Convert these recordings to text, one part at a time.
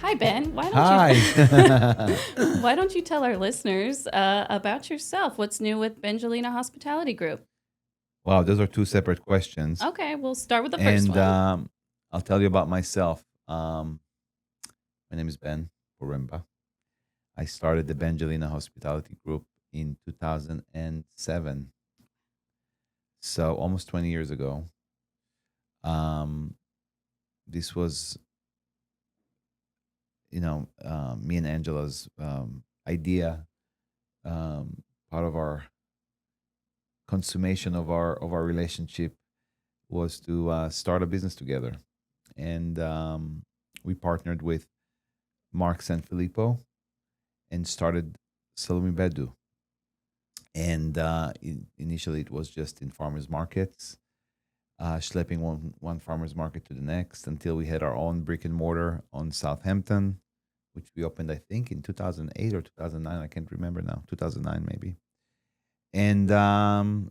Hi, Ben. Hi. Why don't you tell our listeners about yourself? What's new with Bengelina Hospitality Group? Wow, those are two separate questions. Okay, we'll start with the first And one. I'll tell you about myself. My name is Ben Poremba. I started the Bengelina Hospitality Group in 2007. So almost 20 years ago. Um, this was, me and Angela's idea, part of our consummation of our relationship was to start a business together. And we partnered with Mark Sanfilippo and started Salumi Bedu. And initially, it was just in farmers markets, schlepping one farmers market to the next until we had our own brick and mortar on Southampton, which we opened, I think, in 2008 or 2009. I can't remember now, 2009 maybe. And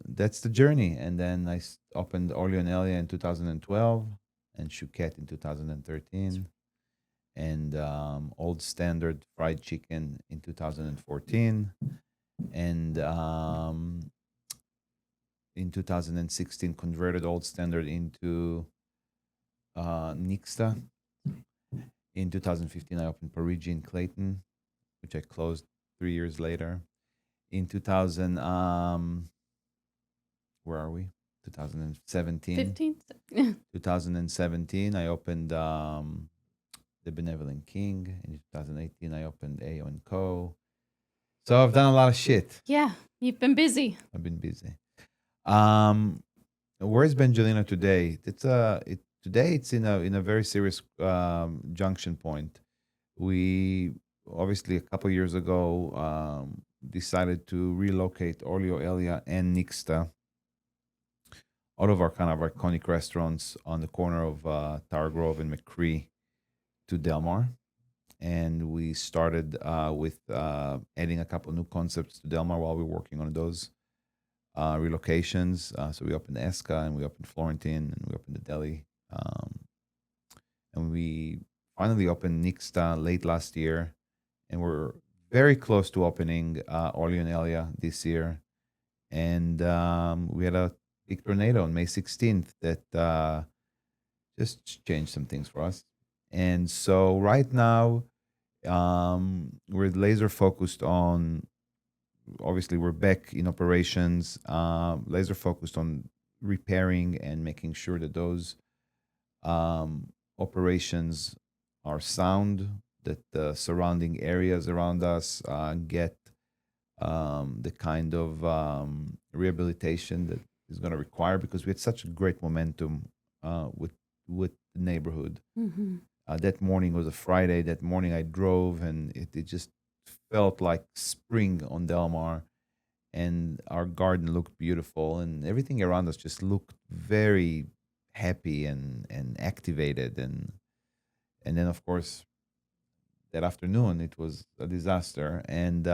that's the journey. And then opened Olio and Elia in 2012 and Chouquette in 2013 and Old Standard Fried Chicken in 2014. And in 2016, converted Old Standard into Nixta. In 2015, I opened Parigi in Clayton, which I closed 3 years later. In 2000, where are we? 2017. 15th? 2017, I opened the Benevolent King. In 2018, I opened AO and Co. So I've done a lot of shit. Yeah, you've been busy. I've been busy. Where's Bengelina today? Today it's in a very serious junction point. We obviously a couple years ago decided to relocate Olio Elia and Nixta out of our kind of iconic restaurants on the corner of Tower Grove and McCree to Delmar. And we started with adding a couple new concepts to Delmar while we were working on those relocations. So we opened Esca and we opened Florentine and we opened the deli. And we finally opened Nixta late last year. And we're very close to opening Olio and Elia this year. And we had a big tornado on May 16th that just changed some things for us. And so right now, we're laser focused on, obviously, we're back in operations, laser focused on repairing and making sure that those operations are sound, that the surrounding areas around us get the kind of rehabilitation that is going to require because we had such a great momentum with the neighborhood. Mm-hmm. That morning was a Friday. That morning I drove and it just felt like spring on Delmar, and our garden looked beautiful, and everything around us just looked very happy and activated. And then of course that afternoon it was a disaster, and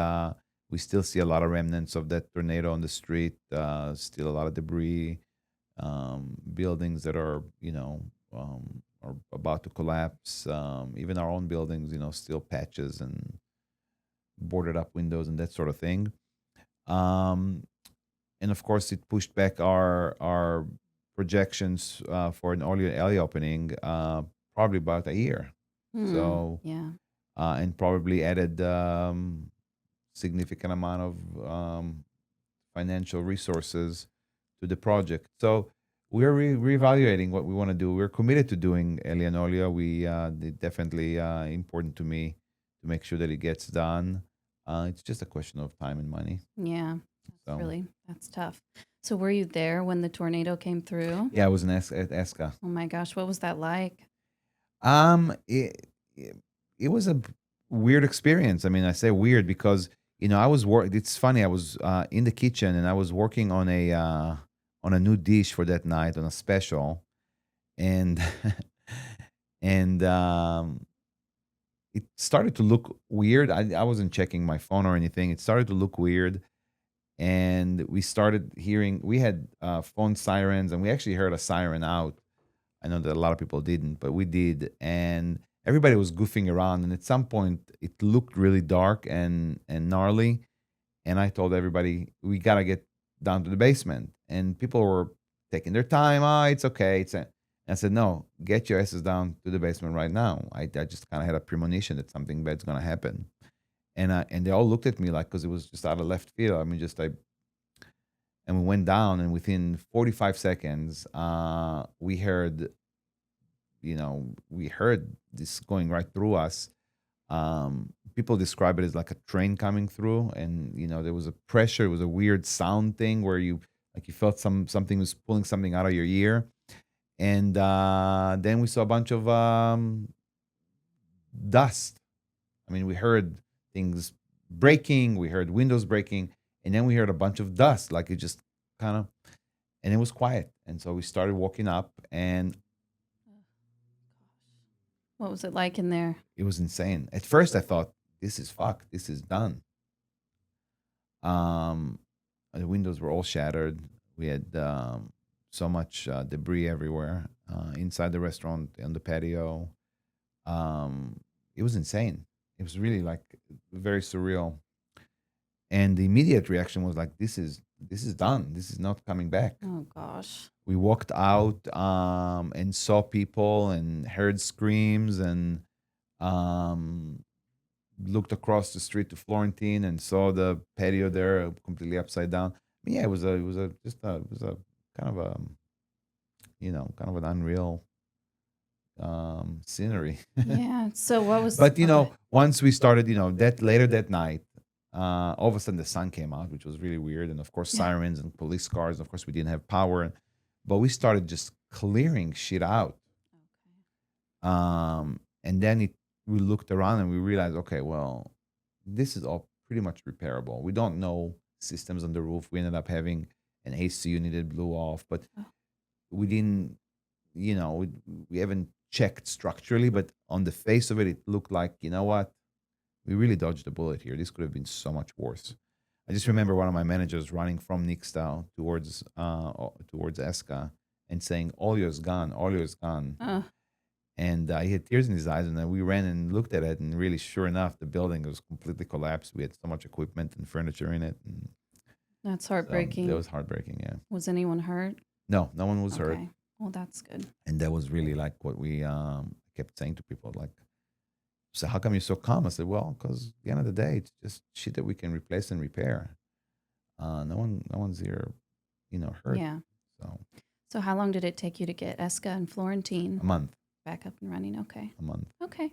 we still see a lot of remnants of that tornado on the street. Still a lot of debris, buildings that are about to collapse. Even our own buildings, still patches and boarded up windows and that sort of thing. Um, and of course, it pushed back our projections for an Olio Alley opening probably about a year. So Yeah. and probably added significant amount of financial resources to the project. So we're reevaluating what we want to do. We're committed to doing Elianolia. It's definitely important to me to make sure that it gets done. It's just a question of time and money. Yeah. So That's tough. So were you there when the tornado came through? yeah, I was at Esca. Oh my gosh, what was that like? It was a weird experience. I mean, I say weird because I was It's funny. I was in the kitchen and I was working on a new dish for that night on a special, and and it started to look weird. I wasn't checking my phone or anything. It started to look weird, and we started hearing. We had phone sirens, and we actually heard a siren out. I know that a lot of people didn't, but we did, and everybody was goofing around, and at some point it looked really dark and gnarly. And I told everybody we gotta get down to the basement, and people were taking their time. Ah, it's okay. I said, no, get your asses down to the basement right now. I just kind of had a premonition that something bad's gonna happen, and they all looked at me like, because it was just out of left field. I mean, just like, and we went down, and within 45 seconds, we heard this going right through us. People describe it as like a train coming through, and there was a pressure. It was a weird sound thing where you felt something was pulling something out of your ear, and then we saw a bunch of dust. I mean, we heard things breaking, we heard windows breaking, and then we heard a bunch of dust, like it just kind of, and it was quiet. And so we started walking up, and What was it like in there? it was insane. At first, I thought, this is fucked, this is done. Um, the windows were all shattered. We had so much debris everywhere inside the restaurant, on the patio. It was insane. It was really like very surreal. And the immediate reaction was like, this is done. This is not coming back. Oh gosh. We walked out and saw people and heard screams, and um, looked across the street to Florentine and saw the patio there completely upside down. I mean, yeah, it was a kind of a kind of an unreal scenery. Yeah. So what was But okay. once we started, that later that night, all of a sudden the sun came out, which was really weird, and of course sirens and police cars. Of course, we didn't have power, but we started just clearing shit out. And then we looked around and we realized, okay, well, this is all pretty much repairable. We don't know systems on the roof. We ended up having an AC unit that blew off, but Oh, we didn't, we haven't checked structurally, but on the face of it, it looked like, what? We really dodged the bullet here. This could have been so much worse. I just remember one of my managers running from Nixtal towards Eska and saying, "Olio is gone, Olio is gone." oh, And he had tears in his eyes, and then we ran and looked at it, and really, sure enough, the building was completely collapsed. We had so much equipment and furniture in it, and that's so that heartbreaking. was heartbreaking. Yeah, Was anyone hurt? no one was hurt, Okay. Well, that's good. and that was really like what we kept saying to people, like, so how come you're so calm? I said, well, because at the end of the day, it's just shit that we can replace and repair. No one's here, hurt. Yeah. So So how long did it take you to get Eska and Florentine a month, back up and running? Okay. a month. Okay.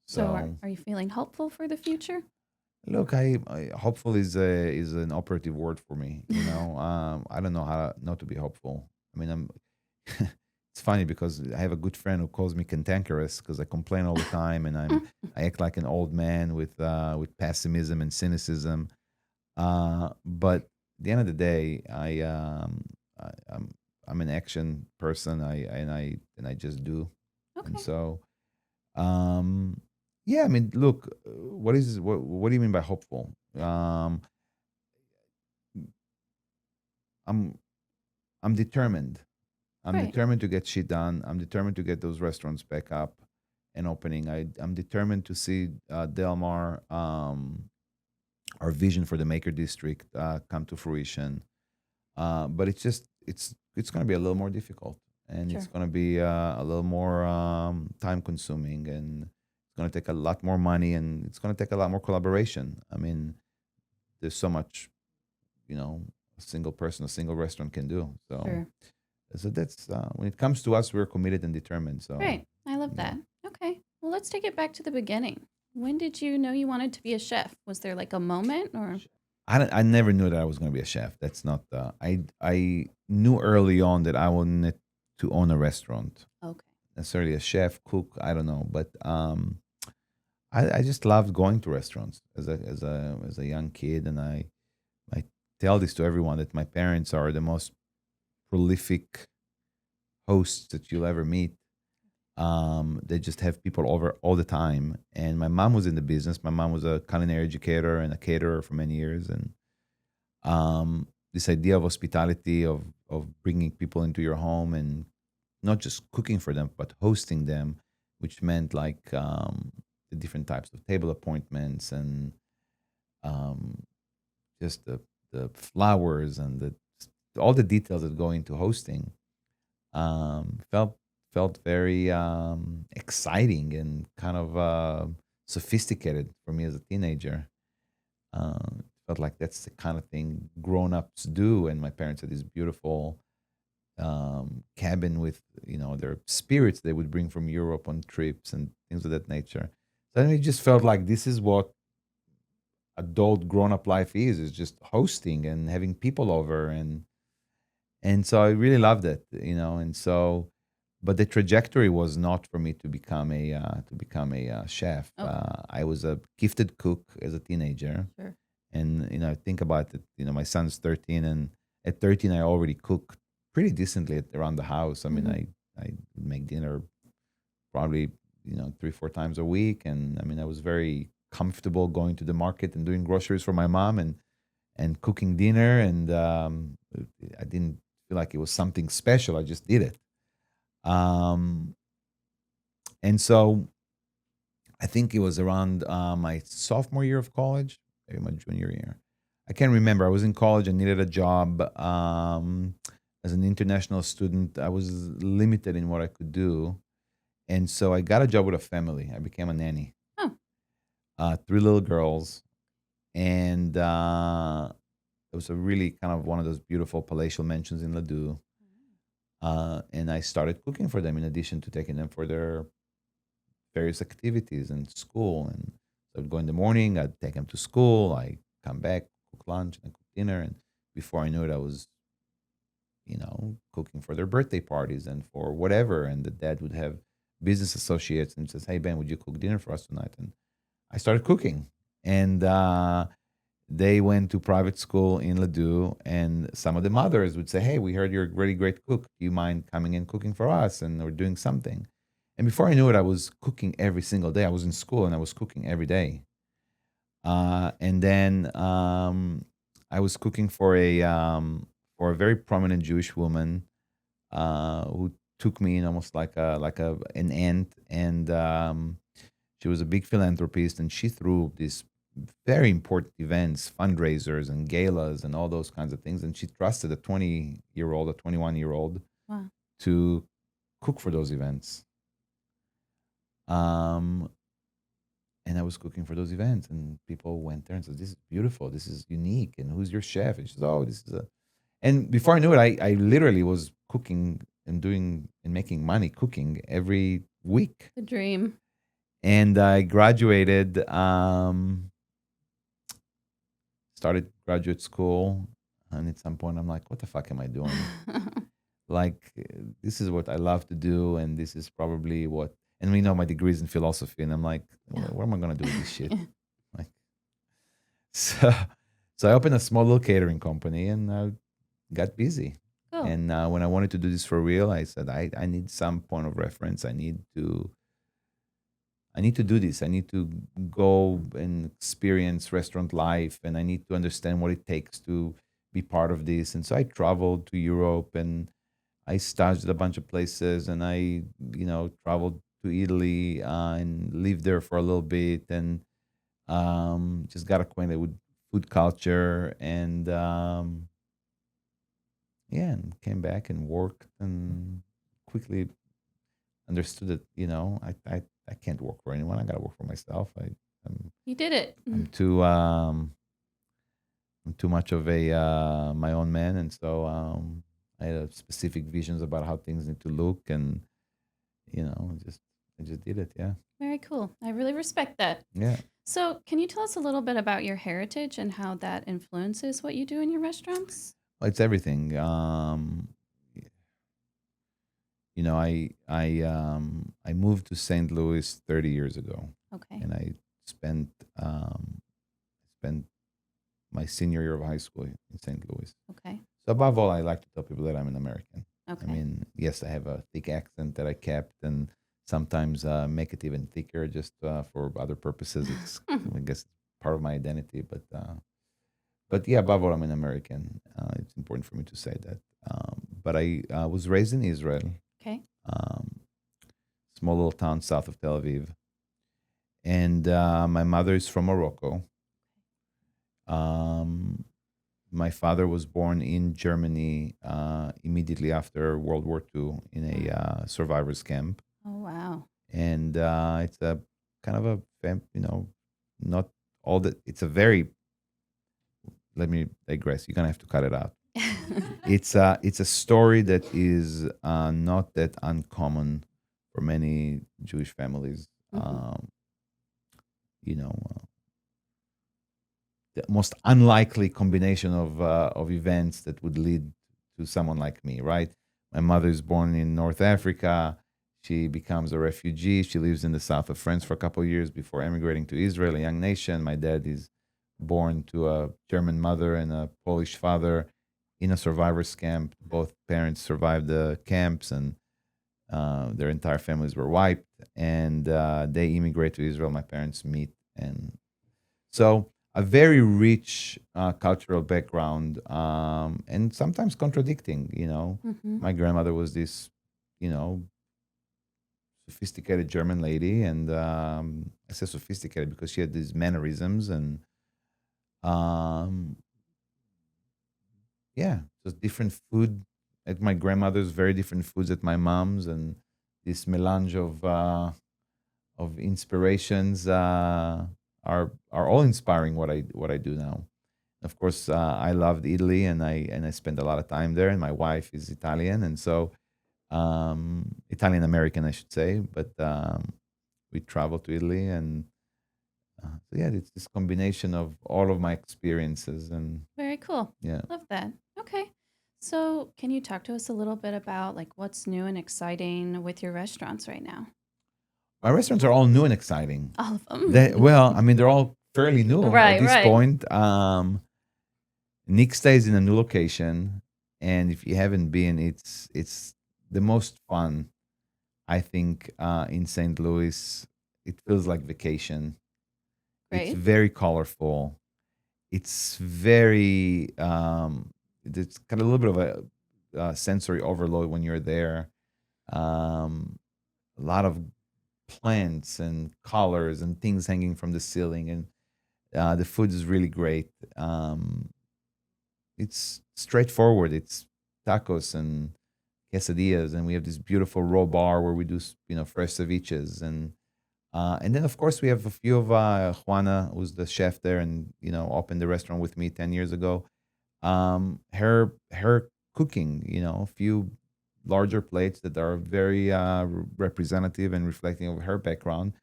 So So are you feeling hopeful for the future? look, I hopeful is an operative word for me. I don't know how not to be hopeful. I mean, I'm. It's funny because I have a good friend who calls me cantankerous because I complain all the time, and I act like an old man with pessimism and cynicism. But at the end of the day, I'm an action person. I just do, and Okay. so um, yeah. I mean, look, what do you mean by hopeful? I'm I'm determined. I'm Right. determined to get shit done. I'm determined to get those restaurants back up and opening. I'm determined to see Del Mar, our vision for the Maker District, come to fruition. But it's going to be a little more difficult, and it's Sure. going to be a little more time consuming, and it's going to take a lot more money, and it's going to take a lot more collaboration. I mean, there's so much, a single person, a single restaurant can do. So Sure. that's when it comes to us, we're committed and determined. So Right. I love yeah. that. Okay. Well, let's take it back to the beginning. When did you know you wanted to be a chef? Was there like a moment or? I never knew that I was going to be a chef. That's not. I knew early on that I wanted to own a restaurant. Okay. Necessarily a chef, cook. I don't know, but I just loved going to restaurants as a young kid, and I tell this to everyone that my parents are the most prolific hosts that you'll ever meet. They just have people over all the time. And my mom was in the business. My mom was a culinary educator and a caterer for many years. And this idea of hospitality, of bringing people into your home and not just cooking for them, but hosting them, which meant like the different types of table appointments and um, just the flowers and all the details that go into hosting. Felt very exciting and kind of sophisticated for me as a teenager. Felt like that's the kind of thing grown-ups do. And my parents had this beautiful cabin with their spirits they would bring from Europe on trips and things of that nature. So it just felt like this is what adult grown-up life is just hosting and having people over, and so I really loved it, and so, but the trajectory was not for me to become a chef. Okay. I was a gifted cook as a teenager, Sure. and think about it. My son's 13, and at 13, I already cook pretty decently around the house. I mean, Hmm. I would make dinner probably 3-4 times a week, and I mean, I was very comfortable going to the market and doing groceries for my mom and cooking dinner, and I didn't feel like it was something special. I just did it. Um, and so I think it was around my sophomore year of college, maybe my junior year. I can't remember. I was in college and needed a job. As an international student, I was limited in what I could do. And so I got a job with a family. I became a nanny. Oh. Three little girls. And it was a really kind of one of those beautiful palatial mansions in Ladue. And I started cooking for them in addition to taking them for their various activities and school. And so I'd go in the morning, I'd take them to school, I come back, cook lunch, and cook dinner. And before I knew it, I was, cooking for their birthday parties and for whatever. And the dad would have business associates and says, "Hey, Ben, would you cook dinner for us tonight?" And I started cooking. And they went to private school in Ladue, and some of the mothers would say, "Hey, we heard you're a really great cook. Do you mind coming and cooking for us?" And we're doing something. And before I knew it, I was cooking every single day. I was in school and I was cooking every day. And then I was cooking for a very prominent Jewish woman who took me in almost like an aunt, and she was a big philanthropist, and she threw these very important events, fundraisers and galas and all those kinds of things. And she trusted a 20-year-old, a 21-year-old Wow. to cook for those events. Um, and I was cooking for those events, and people went there and said, "This is beautiful. This is unique. And who's your chef?" And she said, "Oh, this is a." And before I knew it, I literally was cooking and doing and making money cooking every week. The dream. And I graduated, started graduate school, and at some point I'm like, "What the fuck am I doing?" Like, this is what I love to do, and this is probably what. And we know my degrees in philosophy, and I'm like, Yeah. what am I gonna do with this shit? Yeah. Like, so, so I opened a small little catering company, and I got busy. Cool. And when I wanted to do this for real, I said, I need some point of reference. I need to do this. I need to go and experience restaurant life, and I need to understand what it takes to be part of this. And so I traveled to Europe, and I staged at a bunch of places, and I, traveled to Italy and lived there for a little bit, and just got acquainted with food culture, and yeah, and came back and worked, and quickly understood that I can't work for anyone. I got to work for myself. I'm You did it. I'm too much of a my own man, and so I had specific visions about how things need to look, and just I just did it. Yeah, Very cool. I really respect that. yeah. So, can you tell us a little bit about your heritage and how that influences what you do in your restaurants? Well, it's everything. I moved to St. Louis 30 years ago, Okay. and I spent spent my senior year of high school in St. Louis. Okay. So above all, I like to tell people that I'm an American. I Okay. mean, yes, I have a thick accent that I kept, and sometimes make it even thicker just for other purposes. It's, I guess, part of my identity. But yeah, above all, I'm an American. It's important for me to say that. But I was raised in Israel, Okay. um, small little town south of Tel Aviv. And my mother is from Morocco. Um, my father was born in Germany immediately after World War II in a Wow. survivors camp. Oh, wow. And it's a kind of a, not all that, it's a very, let me digress. You're going to have to cut it out. It's a story that is not that uncommon for many Jewish families. Mhm. You know, the most unlikely combination of events that would lead to someone like me, right? My mother is born in North Africa. She becomes a refugee. She lives in the south of France for a couple of years before emigrating to Israel, a young nation. My dad is born to a German mother and a Polish father in a survivors camp. Both parents survived the camps, and their entire families were wiped. And they immigrate to Israel. My parents meet, and so a very rich cultural background, and sometimes contradicting. Mhm. My grandmother was this, you know, sophisticated German lady, and I say sophisticated because she had these mannerisms, and um, yeah, just different food at my grandmother's, very different foods at my mom's, and this melange of inspirations are all inspiring what I do now. Of course, I loved Italy, and I spent a lot of time there. And my wife is Italian, and so Italian American, I should say. But we traveled to Italy, and so yeah, it's this combination of all of my experiences, and Very cool. yeah, Love that. Okay. So, can you talk to us a little bit about like what's new and exciting with your restaurants right now? my restaurants are all new and exciting. All of them. Well, I mean, they're all fairly new at Right, this right. point. Nick stays in a new location, and if you haven't been, it's the most fun. I think in St. Louis, it feels like vacation. It's Great. very colorful. It's very it's got a little bit of a sensory overload when you're there. A lot of plants and colors and things hanging from the ceiling, and the food is really great. It's straightforward. It's tacos and quesadillas, and we have this beautiful raw bar where we do fresh ceviches, and then of course we have a few of Juana, who's the chef there, and opened the restaurant with me 10 years ago. Her cooking, a few larger plates that are very representative and reflecting of her background.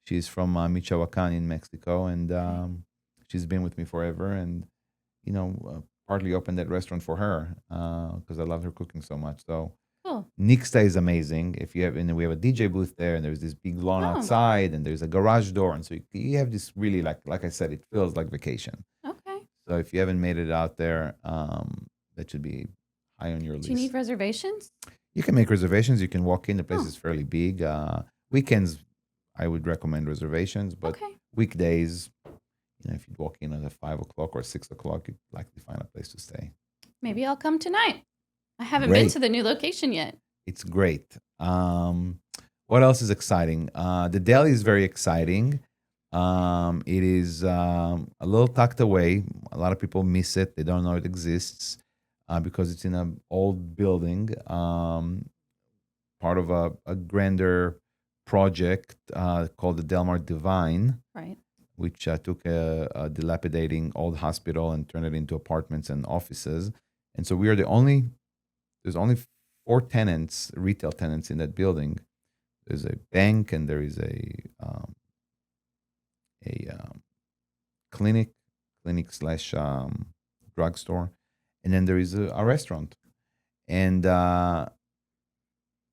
She's from Michoacan in Mexico, and Okay. she's been with me forever. And partly opened that restaurant for her because I love her cooking so much. So Cool. Nixta is amazing. If you have, and we have a DJ booth there, and there's this big lawn Oh, outside, and there's a garage door, and so you have this really, like I said, it feels like vacation. okay. So if you haven't made it out there, that should be high on your Do you need list. reservations? You can make reservations. You can walk in. The place Oh, is fairly big. Weekends, I would recommend reservations, but okay. weekdays, if you walk in at 5 o'clock or 6 o'clock, you'd likely find a place to stay. Maybe I'll come tonight. I haven't been Great. to the new location yet. It's great. What else is exciting? The deli is very exciting. It is a little tucked away. A lot of people miss it. They don't know it exists because it's in an old building, part of a grander project called the Delmar Divine, Right. which took a dilapidating old hospital and turned it into apartments and offices. And so we are there's only four tenants, retail tenants in that building. There's a bank, and there is a clinic, clinic slash drugstore, and then there is a restaurant. And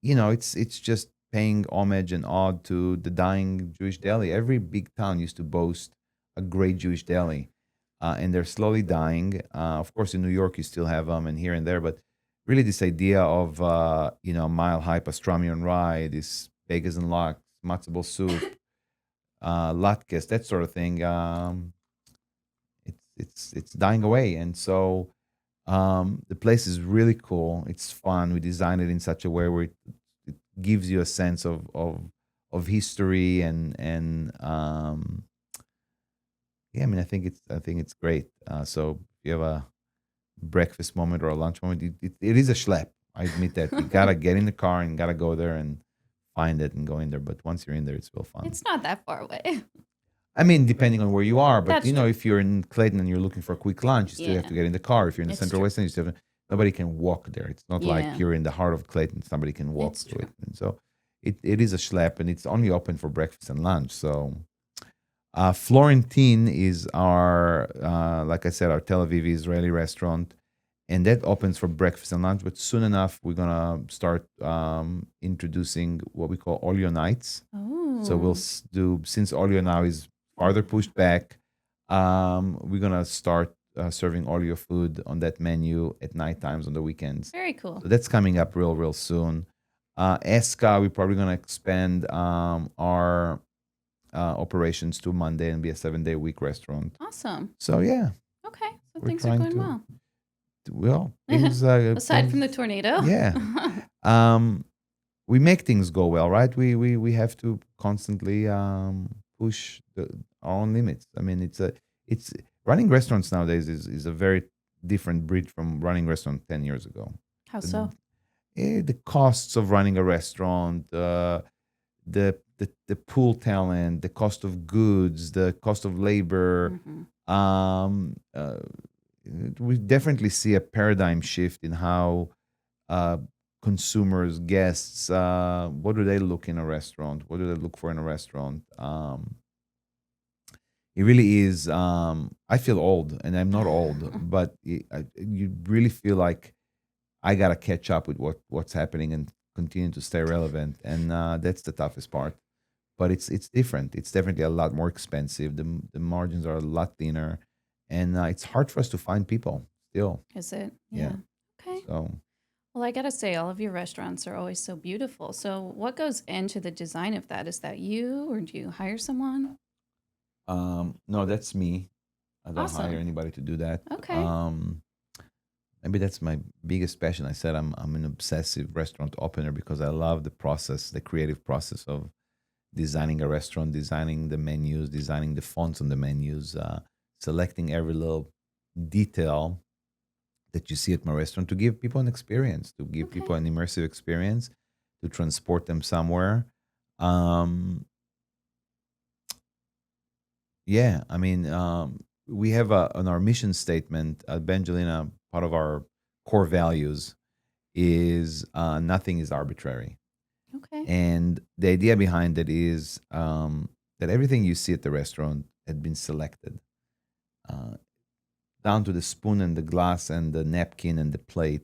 it's just paying homage and ode to the dying Jewish deli. Every big town used to boast a great Jewish deli, and they're slowly dying. Of course, in New York, you still have them, and here and there, but really, this idea of mile high pastrami on rye, this bagels and lox, matzo ball soup, latkes, that sort of thing. It's dying away, and so the place is really cool. It's fun. We designed it in such a way where it gives you a sense of of history and yeah, I mean, I think it's great. So if you have a breakfast moment or a lunch moment, it is a schlep. I admit that you gotta get in the car and gotta go there and find it and go in there. But once you're in there, it's real fun. It's not that far away. I mean, depending on where you are, but That's true. if you're in Clayton and you're looking for a quick lunch, you still have Yeah, to get in the car. If you're in the it's Central true. West End, you still have, nobody can walk there. It's not like Yeah, you're in the heart of Clayton; somebody can walk it's to true. it. And so it is a schlep, and it's only open for breakfast and lunch. So Florentine is our, like I said, our Tel Aviv Israeli restaurant, and that opens for breakfast and lunch. But soon enough, we're gonna start introducing what we call Olio nights. So we'll Oh, do, since Olio now is farther pushed back. We're gonna start serving Olio food on that menu at night times on the weekends. very cool. So that's coming up real soon. Esca, we're probably gonna expand our operations to Monday and be a 7-day week restaurant. Awesome. So yeah, Okay, so we're things are trying going to, well. well, things Aside from the tornado. yeah. Um, we make things go well, right? We have to constantly push our own limits. I mean, it's running restaurants nowadays is a very different breed from running restaurant 10 years ago. How The, so? the costs of running a restaurant, the pool talent, the cost of goods, the cost of labor. Hmm. Um, uh, we definitely see a paradigm shift in how uh, consumers, guests, what do they look in a restaurant? What do they look for in a restaurant? It really is. I feel old, and I'm not old, but you really feel like I gotta catch up with what's happening and continue to stay relevant, and that's the toughest part. But it's different. It's definitely a lot more expensive. The margins are a lot thinner, and it's hard for us to find people still. Is it? Yeah. Yeah. Okay. So Well, I gotta say, all of your restaurants are always so beautiful. So, what goes into the design of that? Is that you, or do you hire someone? no, that's me. I don't hire Awesome. anybody to do that. Okay. Maybe that's my biggest passion. I said I'm an obsessive restaurant opener because I love the process, the creative process of designing a restaurant, designing the menus, designing the fonts on the menus, selecting every little detail that you see at my restaurant to give people an experience, to give Okay. people an immersive experience, to transport them somewhere. Um, Yeah, I mean, we have on our mission statement at Bengelina, part of our core values is nothing is arbitrary. Okay. And the idea behind it is that everything you see at the restaurant had been selected, uh, down to the spoon and the glass and the napkin and the plate.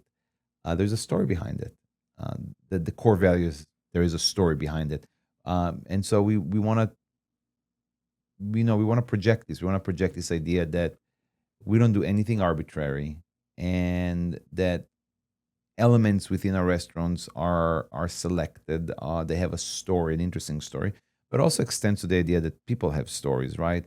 There's a story behind it. Uh, the core values, there is a story behind it. And so we want to, we want to project this. We want to project this idea that we don't do anything arbitrary, and that elements within our restaurants are selected. They have a story, an interesting story, but also extends to the idea that people have stories, right?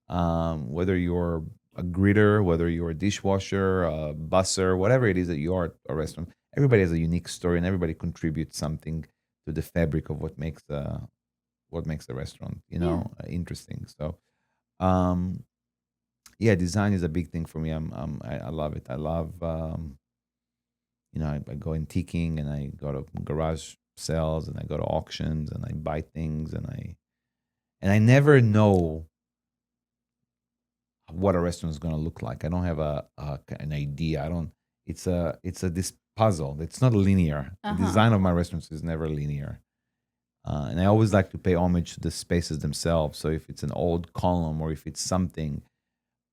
Whether you're a greeter, whether you're a dishwasher, a busser, whatever it is that you are at a restaurant, everybody has a unique story, and everybody contributes something to the fabric of what makes the restaurant, Yeah. interesting. So, um, yeah, design is a big thing for me. I love it. I love, I go antiquing, and I go to garage sales, and I go to auctions, and I buy things, and I never know what a restaurant is going to look like. I don't have an idea. I don't. It's a this puzzle. It's not linear. The Uh huh. design of my restaurants is never linear. And I always like to pay homage to the spaces themselves. So if it's an old column, or if it's something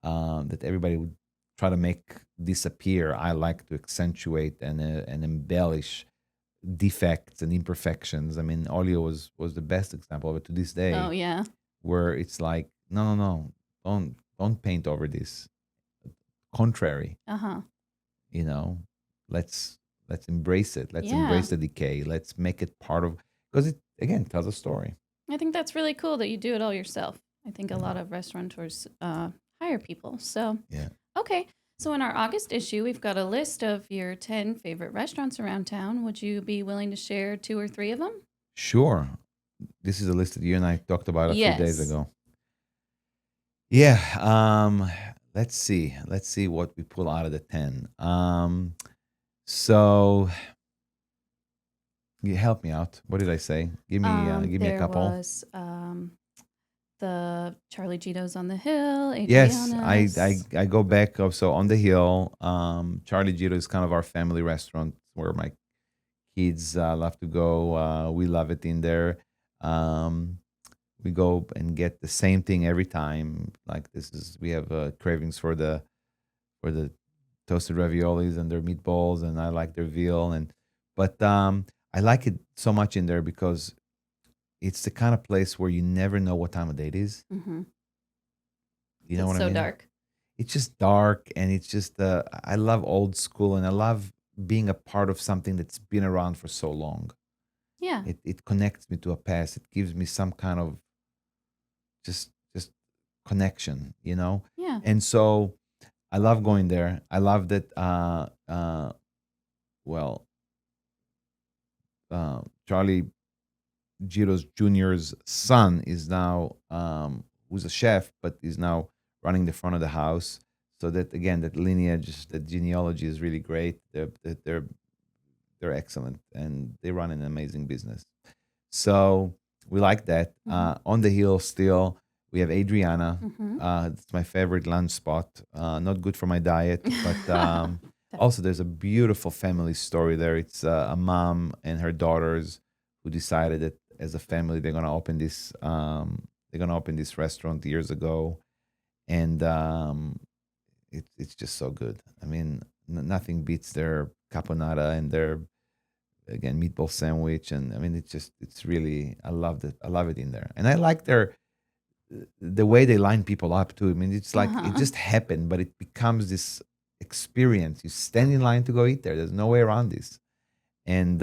that everybody would try to make disappear, I like to accentuate and embellish defects and imperfections. I mean, Olio was the best example of it to this Oh day, yeah. where it's like, no, no, no, don't paint over this. Contrary, Uh huh. you know, let's let's embrace it. Let's Yeah. embrace the decay. Let's make it part of, because it again tells a story. I think that's really cool that you do it all yourself. I think a Yeah, lot of restaurateurs hire people. So, yeah, okay. So, in our August issue, we've got a list of your 10 favorite restaurants around town. Would you be willing to share two or three of them? sure. This is a list that you and I talked about a few days Yes. ago. Yeah. Let's see. Let's see what we pull out of the 10. So you help me out. What did I say? Give me a There couple. was the Charlie Gito's on the Hill, Yes, Adriana's. I go back. So on the hill, Charlie Gito is kind of our family restaurant where my kids love to go. We love it in there. Um, we go and get the same thing every time. Like this is we have cravings for the toasted raviolis and their meatballs, and I like their veal. And but I like it so much in there because it's the kind of place where you never know what time of day it is. Mm-hmm. You know It's what I so mean? dark. It's just dark, and it's just I love old school, and I love being a part of something that's been around for so long. Yeah. It connects me to a past. It gives me some kind of just connection, you know. Yeah. And so I love going there. I love that. Well, Charlie Giro's Junior's son is now who's a chef, but is now running the front of the house. So that again, that lineage, that genealogy is really great. They're excellent, and they run an amazing business. So we like that. Mm-hmm. On the hill, still we have Adriana. Mm-hmm. It's my favorite lunch spot. Not good for my diet, but also there's a beautiful family story there. It's a mom and her daughters who decided that as a family they're gonna open this. They're gonna open this restaurant years ago, and it's just so good. I mean, nothing beats their caponata and their again meatball sandwich, and I mean it's really I love it. I love it in there, and I like their the way they line people up too. I mean, it's like it Uh-huh. just happened, but it becomes this experience. You stand in line to go eat there. There's no way around this. And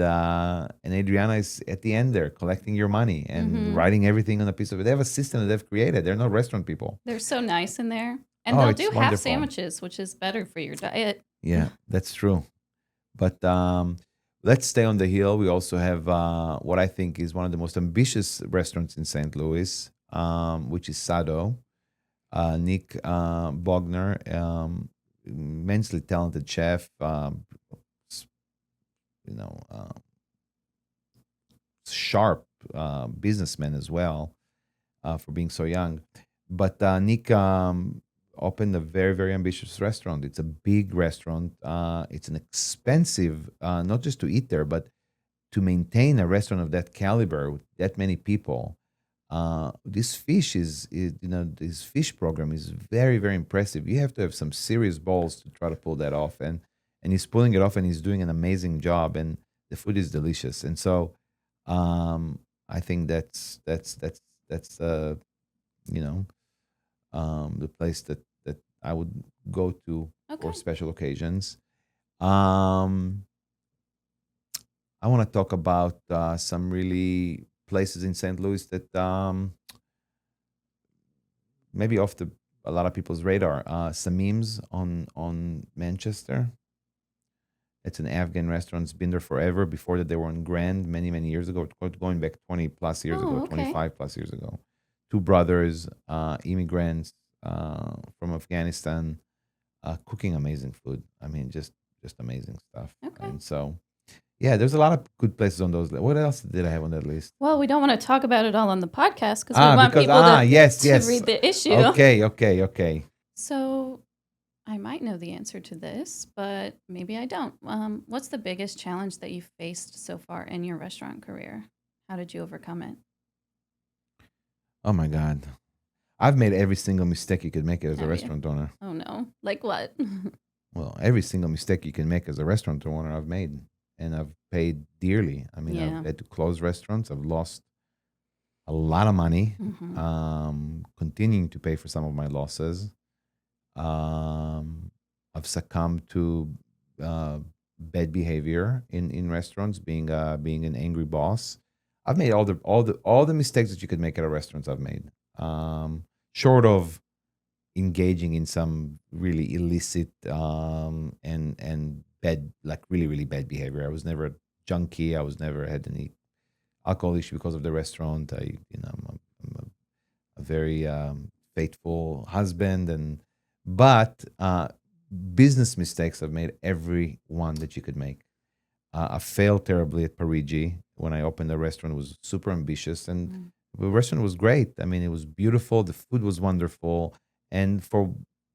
Adriana is at the end there collecting your money and Mm-hmm. writing everything on a piece of it. They have a system that they've created. They're not restaurant people. They're so nice in there. And Oh, they'll it's do half wonderful. sandwiches, which is better for your diet. Yeah, that's true. But let's stay on the hill. We also have what I think is one of the most ambitious restaurants in St. Louis, which is Sado. Nick Bogner, immensely talented chef, s- you know, sharp businessman as well for being so young. But Nick opened a very, very ambitious restaurant. It's a big restaurant. It's an expensive, not just to eat there, but to maintain a restaurant of that caliber with that many people. This fish is this fish program is very, very impressive. You have to have some serious balls to try to pull that off, and he's pulling it off, and he's doing an amazing job, and the food is delicious. And so I think that's you know the place that I would go to for Okay. special occasions. Um, I want to talk about some really places in St. Louis that maybe off the a lot of people's radar. Samim's on Manchester. It's an Afghan restaurant. It's been there forever. Before that, they were on Grand many many years ago, going back 20 plus years ago, Oh, okay. 25 plus years ago. Two brothers, immigrants from Afghanistan, cooking amazing food. I mean, just amazing stuff. Okay. And so, yeah, there's a lot of good places on those. What else did I have on that list? Well, we don't want to talk about it all on the podcast because we want Because people yes, to yes. read the issue. Okay, okay, okay. So I might know the answer to this, but maybe I don't. What's the biggest challenge that you've faced so far in your restaurant career? How did you overcome it? Oh my God, I've made every single mistake you could make as a Have you? restaurant owner. Oh no. Like what? Well, every single mistake you can make as a restaurant owner, I've made, and I've paid dearly. I mean, I've Yeah. had to close restaurants. I've lost a lot of money, Mm-hmm. continuing to pay for some of my losses. Um, I've succumbed to uh, bad behavior in restaurants, being an angry boss. I've made all the mistakes that you could make at a restaurant. I've made, short of engaging in some really illicit and bad, like really really bad behavior. I was never a junkie. I was never had any. alcohol issue because of the restaurant. I'm a very faithful husband, but business mistakes I've made every one that you could make. I failed terribly at Parigi when I opened the restaurant. It was super ambitious, and Mm. the restaurant was great. I mean, it was beautiful. The food was wonderful, and for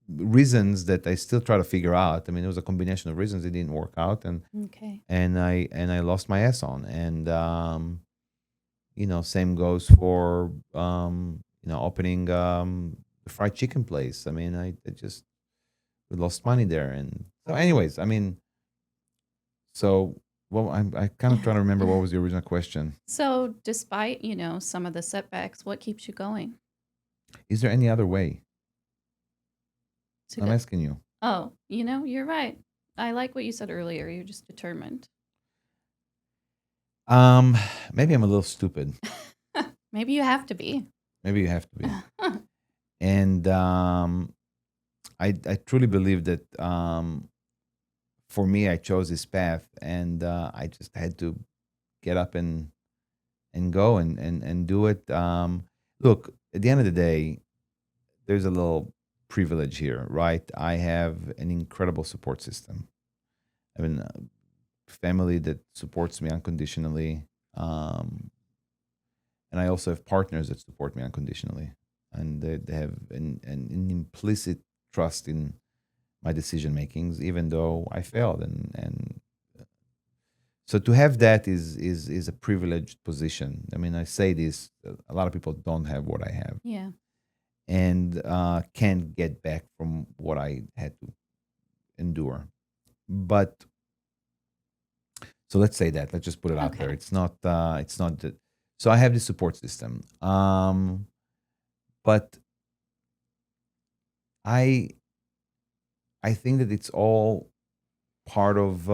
reasons that I still try to figure out. I mean, it was a combination of reasons it didn't work out, and Okay. and I lost my ass on. And same goes for opening the fried chicken place. I mean, I just we lost money there, and so anyways, I mean, so well, I kind of trying to remember what was the original question. So, despite, some of the setbacks, what keeps you going? Is there any other way? To I'm the asking you. Oh, you're right. I like what you said earlier. You're just determined. Um, Maybe I'm a little stupid. Maybe you have to be. Maybe you have to be. And I truly believe that for me, I chose this path, and I just had to get up and go and do it. Look, at the end of the day, there's a little privilege here, right? I have an incredible support system. I mean, family that supports me unconditionally, um, and I also have partners that support me unconditionally, and they have an implicit trust in my decision makings, even though I failed. And so to have that is a privileged position. I mean, I say this, a lot of people don't have what I have, Yeah. and can't get back from what I had to endure. But so let's say that. Let's just put it out there. Okay. It's not. It's not that. So I have this support system. But I I think that it's all part of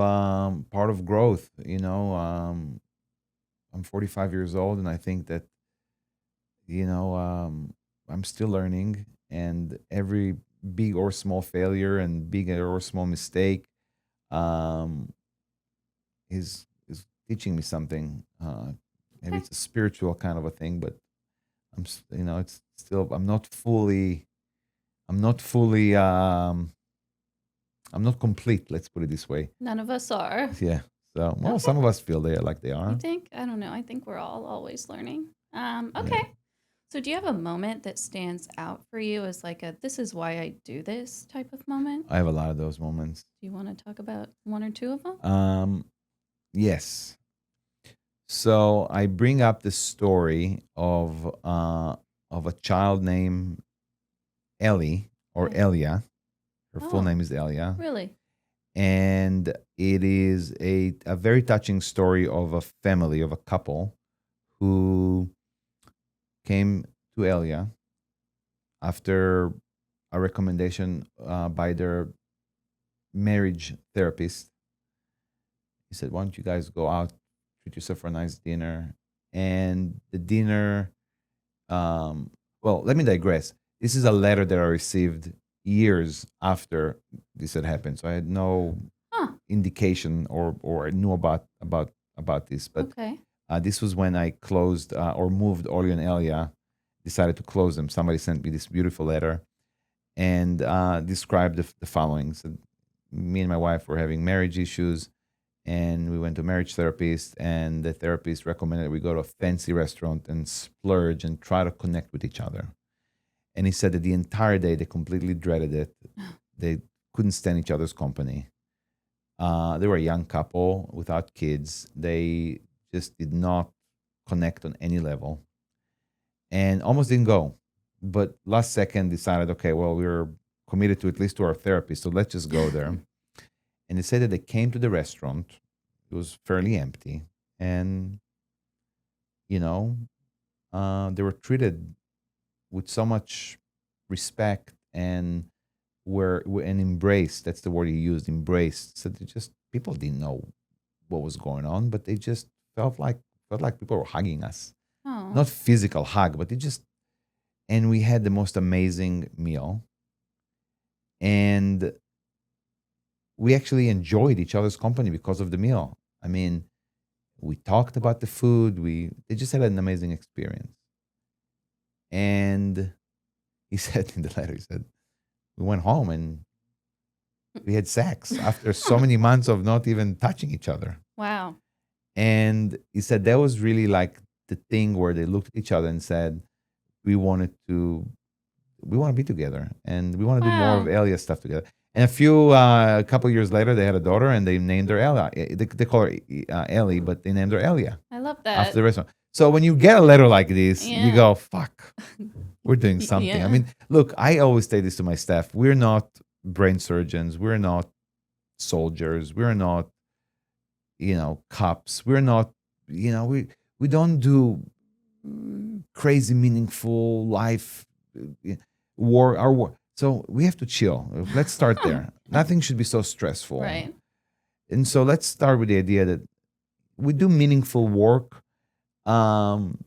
growth. I'm 45 years old, and I think that I'm still learning, and every big or small failure and big or small mistake um, is teaching me something. Maybe Okay. it's a spiritual kind of a thing, but it's still I'm not fully I'm not complete. Let's put it this way. None of us are. Yeah. So well, Okay. some of us feel they are like they You are. think? I don't know. I think we're all always learning. Yeah. Okay. So, do you have a moment that stands out for you as like a this is why I do this type of moment? I have a lot of those moments. Do you want to talk about one or two of them? Um, yes. So I bring up the story of a child named Ellie or Okay. Elia. Her full Oh, name is Elia, really? and it is a very touching story of a family of a couple who came to Elia after a recommendation by their marriage therapist. He said, "Why don't you guys go out, treat yourself for a nice dinner?" And the dinner, um, well, let me digress. This is a letter that I received years after this had happened, so I had no Huh. indication or knew about this. But Okay. this was when I closed or moved Oli and Elia. Decided to close them. Somebody sent me this beautiful letter and described the following. So me and my wife were having marriage issues, and we went to a marriage therapist, and the therapist recommended we go to a fancy restaurant and splurge and try to connect with each other. And he said that the entire day they completely dreaded it. They couldn't stand each other's company. They were a young couple without kids. They just did not connect on any level and almost didn't go. But last second decided, okay, well, we're committed to at least to our therapy, so let's just go there. And they said that they came to the restaurant. It was fairly empty, and you know, they were treated with so much respect and were and embraced. That's the word he used, embraced. So they just people didn't know what was going on, but they just felt like people were hugging us. Oh, Not physical hug, but they just and we had the most amazing meal. And we actually enjoyed each other's company because of the meal. I mean, We talked about the food. They just had an amazing experience. And he said in the letter, he said, we went home and we had sex after so many months of not even touching each other. Wow. And he said that was really like the thing where they looked at each other and said, we wanted to we want to be together and we want to do more of Wow. Elia stuff together. And a couple years later, they had a daughter and they named her Ella. They call her Ellie, but they named her Elia I love after that. the restaurant. So when you get a letter like this, you Yeah. go, fuck, we're doing something. I Yeah. mean, look, I always say this to my staff. We're not brain surgeons. We're not soldiers. We're not, cops. We're not, we don't do crazy meaningful life war. So we have to chill. Let's start there. Nothing should be so stressful. Right. And so let's start with the idea that we do meaningful work. Um,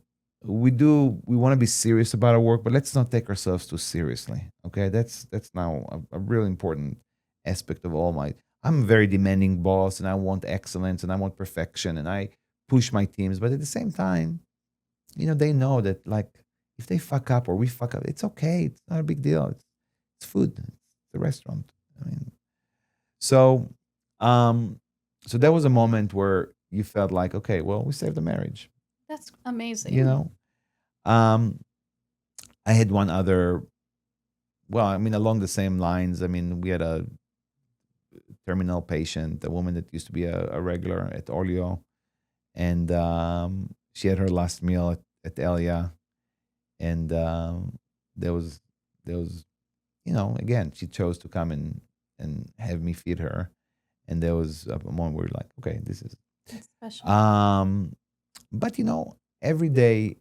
we want to be serious about our work, but let's not take ourselves too seriously. Okay, that's now a really important aspect of all my. I'm a very demanding boss, and I want excellence, and I want perfection, and I push my teams. But at the same time, they know that like if they fuck up or we fuck up, it's okay. It's not a big deal. It's food. It's the restaurant. I mean, so um, so that was a moment where you felt like, okay, well, we saved the marriage. That's You amazing. know, um, I had one other. Well, I mean, along the same lines. I mean, we had a terminal patient, a woman that used to be a regular at Olio, and she had her last meal at Elia, and there was there was again, she chose to come and have me feed her, and there was a moment where we're like, okay, this is That's special. um but every day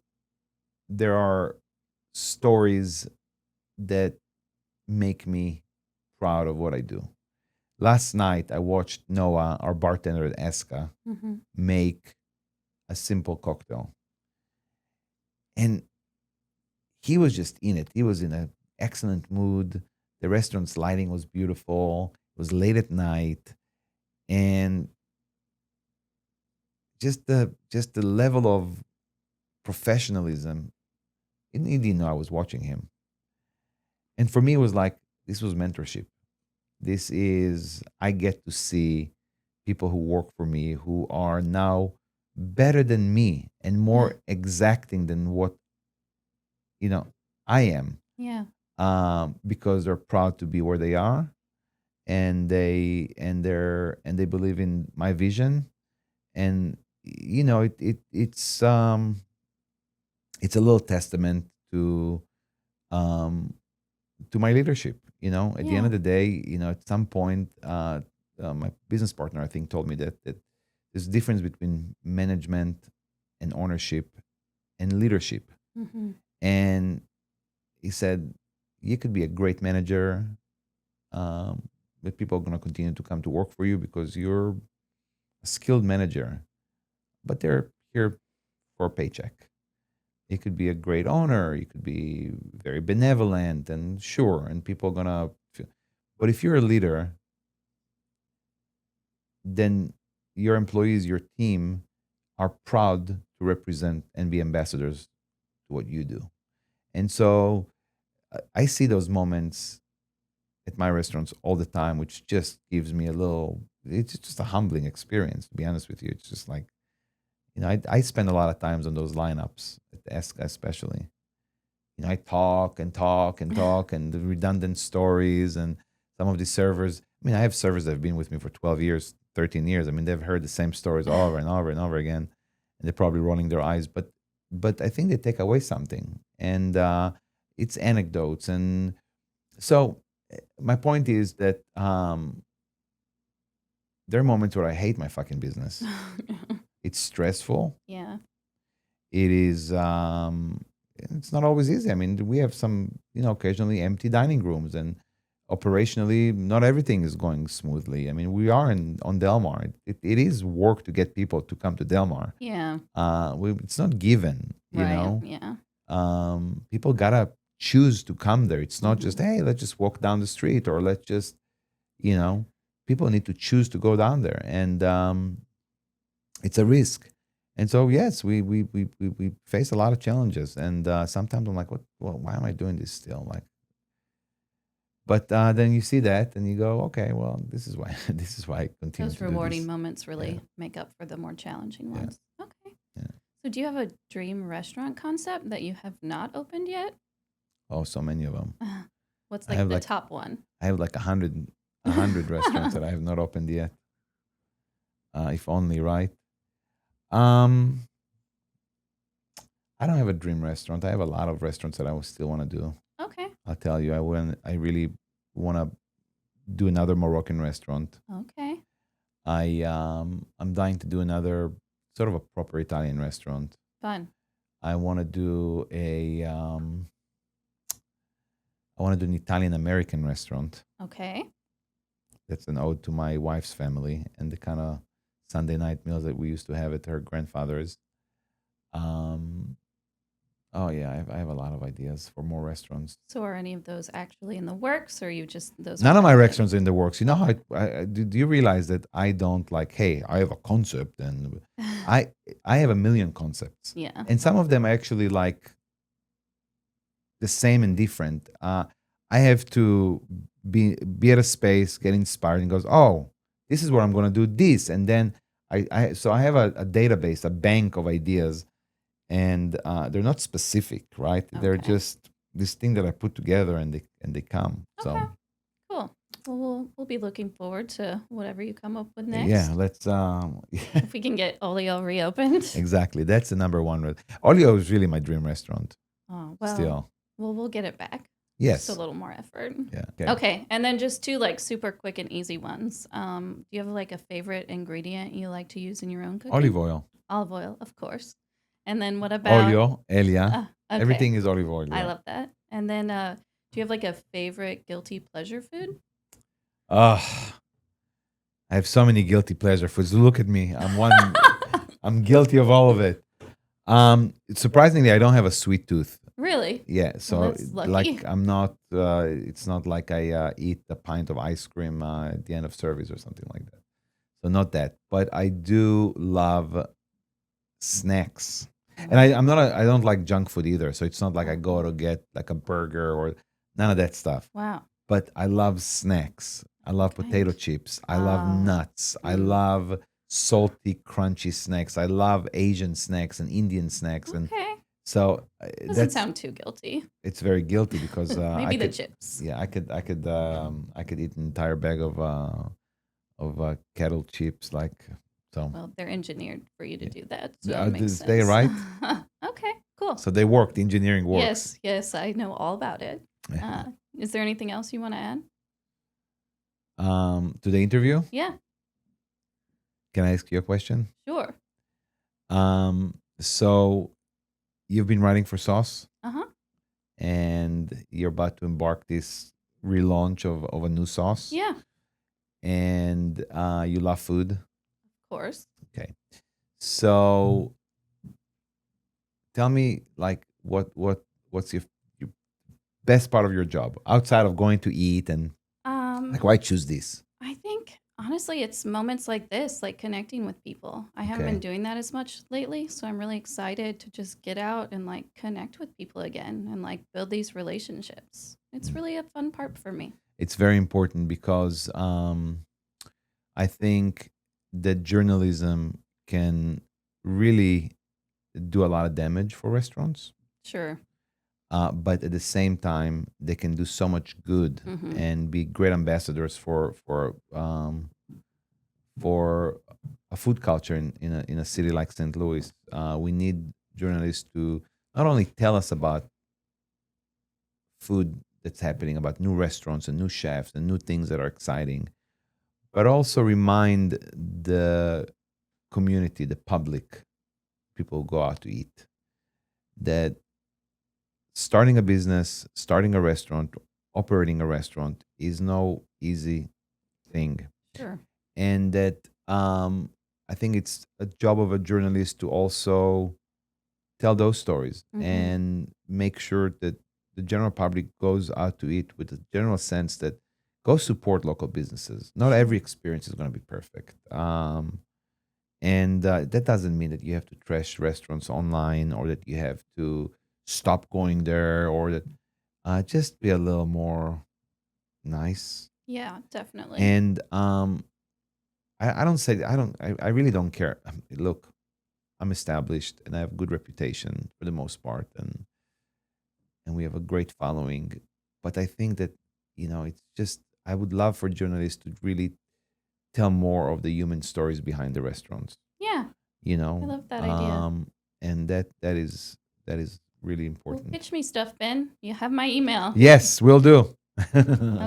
there are stories that make me proud of what I do. Last night I watched Noah, our bartender at Esca, Hmm. make a simple cocktail, and he was just in it. He was in an excellent mood. The restaurant's lighting was beautiful. It was late at night, and just the level of professionalism. He didn't know I was watching him, and for me, it was like this was mentorship. This is I get to see people who work for me who are now better than me and Yeah. more exacting than what you know I am, Yeah. because they're proud to be where they are, and they believe in my vision, and it's a little testament um to my leadership. At the end Yeah. of the day, at some point, my business partner, I think, told me that there's a difference between management and ownership and leadership. Hmm. And he said, you could be a great manager, um, but people are going to continue to come to work for you because you're a skilled manager, but they're here for a paycheck. You could be a great owner. You could be very benevolent and sure, and people are gonna. But if you're a leader, then your employees, your team, are proud to represent and be ambassadors to what you do. And so I see those moments at my restaurants all the time, which just gives me a little. It's just a humbling experience, to be honest with you. It's just like I spend a lot of times on those lineups at Esca, especially. I talk and talk and talk and the redundant stories and some of the servers. I mean, I have servers that have been with me for 12 years, 13 years. I mean, they've heard the same stories over and over and over again, and they're probably rolling their eyes. But I think they take away something, and it's anecdotes. And so, my point is that there are moments where I hate my fucking business. It's stressful. Yeah. It is it's not always easy. I mean, we have some, occasionally empty dining rooms, and operationally not everything is going smoothly. I mean, we are on Delmar. It is work to get people to come to Delmar. Yeah. It's not given, Right. Yeah. people gotta choose to come there. It's not just, Hmm. hey, let's just walk down the street, or let's just, you know people need to choose to go down there, and it's a risk. And so yes, we face a lot of challenges, and sometimes I'm like, what? Well, why am I doing this still? Like, but then you see that, and you go, okay, well, this is why this is why I continue Those to do rewarding this. moments Yeah, really make up for the more challenging yeah, ones. Okay. yeah. So, do you have a dream restaurant concept that you have not opened yet? Oh, so many of them. What's I like have the like top one? I have like a hundred restaurants that I have not opened yet. If only, right? Um, I don't have a dream restaurant. I have a lot of restaurants that I would still want to do. Okay. I'll tell you, I really want to do another Moroccan restaurant. Okay. I'm dying to do another sort of a proper Italian restaurant. Fun. I want to do an Italian American restaurant. Okay. That's an ode to my wife's family and the kind of Sunday night meals that we used to have at her grandfather's. Um, oh yeah, I have a lot of ideas for more restaurants. So, are any of those actually in the works, or you just those are None of my highlighted? restaurants are in the works. You know how Okay. do you realize that I don't like? Hey, I have a concept, and I I have a million concepts, Yeah. and some of them are actually like the same and different. I have to be at a space, get inspired, and goes, oh, this is where I'm going to do this, and then I have a database, a bank of ideas, and they're not specific, right? They're Okay. just this thing that I put together, and they come. Okay. So Cool. Well, we'll be looking forward to whatever you come up with yeah, next. let's If we can get Olio reopened. exactly. That's the number one. Olio is really my dream restaurant. Oh, Still, we'll get it back. Just a yes, little more effort. yeah, okay. Okay, and then just two like super quick and easy ones. Do you have like a favorite ingredient you like to use in your own Olive cooking? oil, Olive oil, of course. And then what about? olio, Elia. Okay, Everything is olive oil. I Yeah. love that. And then, do you have like a favorite guilty pleasure food? Ugh, I have so many guilty pleasure foods. Look at me. I'm guilty of all of it. Surprisingly, I don't have a sweet tooth. Really? Yeah, Well, so that's lucky. like I'm not. It's not like I eat a pint of ice cream at the end of service or something like that. So not that, but I do love snacks. And I'm not. I don't like junk food either. So it's not like I go to get like a burger or none of that stuff. Wow. But I love snacks. I love potato Kind. chips. I love nuts. I Mm. love salty, crunchy snacks. I love Asian snacks and Indian snacks. And Okay. so Doesn't sound too guilty. it's very guilty because Maybe the chips. yeah, I could eat an entire bag of kettle chips. Like, so, Well, they're engineered for you to yeah. do that, so it makes Did they sense. right? Okay, cool. So they work. The engineering works. Yes, yes, I know all about it. Uh, is there anything else you want to add? To the interview, Yeah, can I ask you a question? sure. So you've been writing for Sauce, Uh huh. and you're about to embark this relaunch of a new sauce, Yeah, of and you love food. course. Okay, so tell me, like, what's your best part of your job outside of going to eat, and Um, like, why choose this? I think honestly, it's moments like this, like connecting with people. I haven't been Okay, doing that as much lately, so I'm really excited to just get out and like connect with people again and like build these relationships. It's Mm. really a fun part for me. It's very important because I think that journalism can really do a lot of damage for restaurants, Sure. but at the same time, they can do so much good Mm-hmm. and be great ambassadors for a food culture in a city like St. Louis. We need journalists to not only tell us about food that's happening, about new restaurants and new chefs and new things that are exciting, but also remind the community, the public, people who go out to eat, that starting a business, starting a restaurant, operating a restaurant is no easy thing. Sure. And that I think it's a job of a journalist to also tell those stories Mm-hmm. and make sure that the general public goes out to eat with the general sense that go support local businesses. Not every Sure. experience is going to be perfect. And that doesn't mean that you have to trash restaurants online, or that you have to stop going there, or that just be a little more nice. Yeah, definitely. And I don't say, I really don't care. Look, I'm established and I have good reputation for the most part, and we have a great following. But I think that, it's just, I would love for journalists to really tell more of the human stories behind the restaurants, Yeah, you I know, love that idea. and that is really Well, important. pitch me stuff, Ben. You have my email. Yes, we'll do.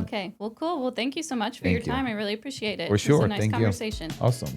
Okay. Well, cool. Well, thank you so much for your Thank you. time. I really appreciate it. For It was a sure. nice Thank you. conversation. Awesome.